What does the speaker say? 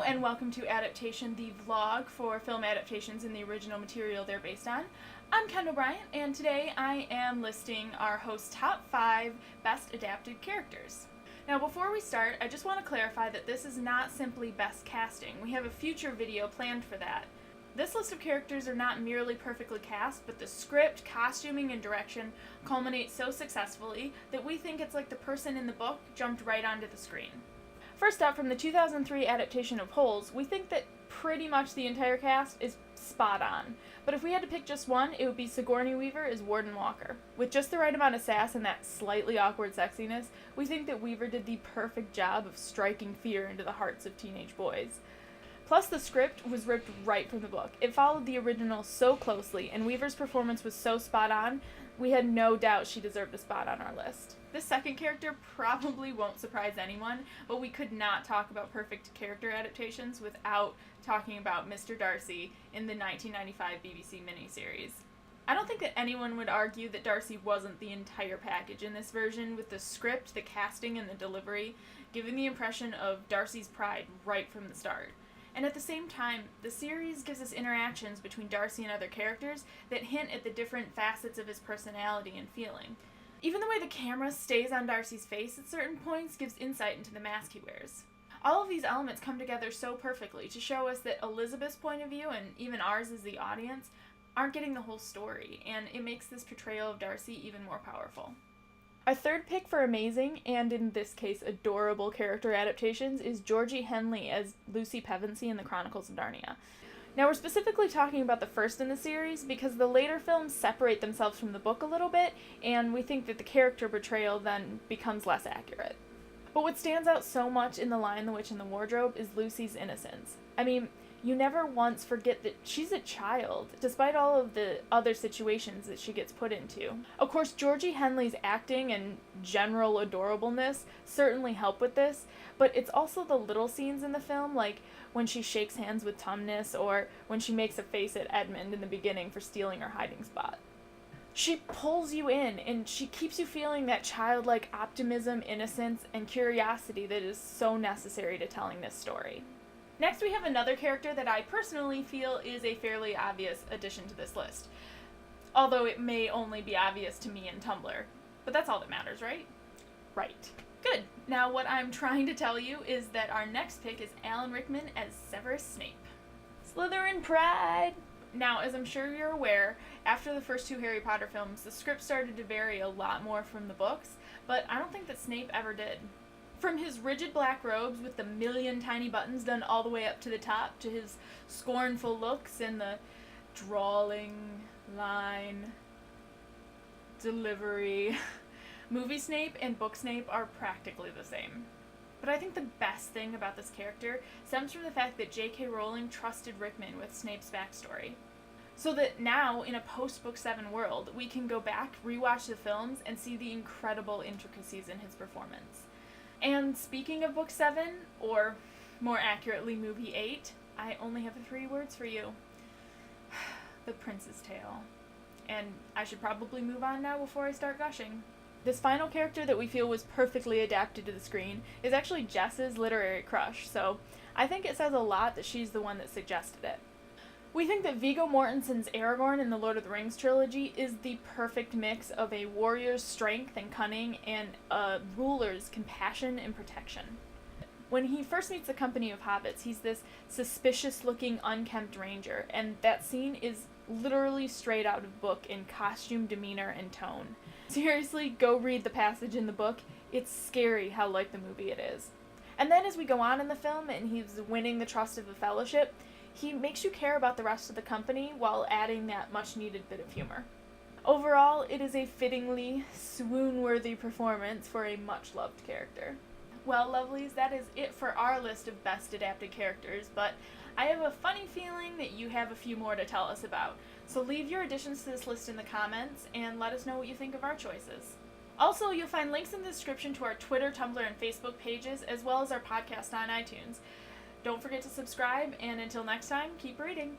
and welcome to Adaptation, the vlog for film adaptations in the original material they're based on. I'm Kendall Bryant, and today I am listing our host's top 5 best adapted characters. Now before we start, I just want to clarify that this is not simply best casting. We have a future video planned for that. This list of characters are not merely perfectly cast, but the script, costuming, and direction culminate so successfully that we think it's like the person in the book jumped right onto the screen. First up, from the 2003 adaptation of Holes, we think that pretty much the entire cast is spot on. But if we had to pick just one, it would be Sigourney Weaver as Warden Walker. With just the right amount of sass and that slightly awkward sexiness, we think that Weaver did the perfect job of striking fear into the hearts of teenage boys. Plus, the script was ripped right from the book. It followed the original so closely, and Weaver's performance was so spot on, we had no doubt she deserved a spot on our list. This second character probably won't surprise anyone, but we could not talk about perfect character adaptations without talking about Mr. Darcy in the 1995 BBC miniseries. I don't think that anyone would argue that Darcy wasn't the entire package in this version, with the script, the casting, and the delivery giving the impression of Darcy's pride right from the start. And at the same time, the series gives us interactions between Darcy and other characters that hint at the different facets of his personality and feeling. Even the way the camera stays on Darcy's face at certain points gives insight into the mask he wears. All of these elements come together so perfectly to show us that Elizabeth's point of view, and even ours as the audience, aren't getting the whole story, and it makes this portrayal of Darcy even more powerful. Our third pick for amazing, and in this case adorable, character adaptations is Georgie Henley as Lucy Pevensey in the Chronicles of Narnia. Now we're specifically talking about the first in the series because the later films separate themselves from the book a little bit, and we think that the character portrayal then becomes less accurate. But what stands out so much in The Lion, the Witch, and the Wardrobe is Lucy's innocence. I mean, you never once forget that she's a child, despite all of the other situations that she gets put into. Of course, Georgie Henley's acting and general adorableness certainly help with this, but it's also the little scenes in the film, like when she shakes hands with Tumnus, or when she makes a face at Edmund in the beginning for stealing her hiding spot. She pulls you in, and she keeps you feeling that childlike optimism, innocence, and curiosity that is so necessary to telling this story. Next, we have another character that I personally feel is a fairly obvious addition to this list. Although it may only be obvious to me and Tumblr. But that's all that matters, right? Right. Good. Now what I'm trying to tell you is that our next pick is Alan Rickman as Severus Snape. Slytherin pride! Now, as I'm sure you're aware, after the first 2 Harry Potter films, the script started to vary a lot more from the books, but I don't think that Snape ever did. From his rigid black robes with the million tiny buttons done all the way up to the top, to his scornful looks and the drawling line delivery, movie Snape and book Snape are practically the same. But I think the best thing about this character stems from the fact that J.K. Rowling trusted Rickman with Snape's backstory. So that now, in a post-Book 7 world, we can go back, rewatch the films, and see the incredible intricacies in his performance. And speaking of Book 7, or more accurately Movie 8, I only have 3 words for you. The Prince's Tale. And I should probably move on now before I start gushing. This final character that we feel was perfectly adapted to the screen is actually Jess's literary crush, so I think it says a lot that she's the one that suggested it. We think that Viggo Mortensen's Aragorn in the Lord of the Rings trilogy is the perfect mix of a warrior's strength and cunning and a ruler's compassion and protection. When he first meets the company of hobbits, he's this suspicious-looking, unkempt ranger, and that scene is literally straight out of book in costume, demeanor, and tone. Seriously, go read the passage in the book. It's scary how like the movie it is. And then as we go on in the film and he's winning the trust of the Fellowship, he makes you care about the rest of the company while adding that much-needed bit of humor. Overall, it is a fittingly swoon-worthy performance for a much-loved character. Well, lovelies, that is it for our list of best adapted characters, but I have a funny feeling that you have a few more to tell us about. So leave your additions to this list in the comments, and let us know what you think of our choices. Also, you'll find links in the description to our Twitter, Tumblr, and Facebook pages, as well as our podcast on iTunes. Don't forget to subscribe, and until next time, keep reading!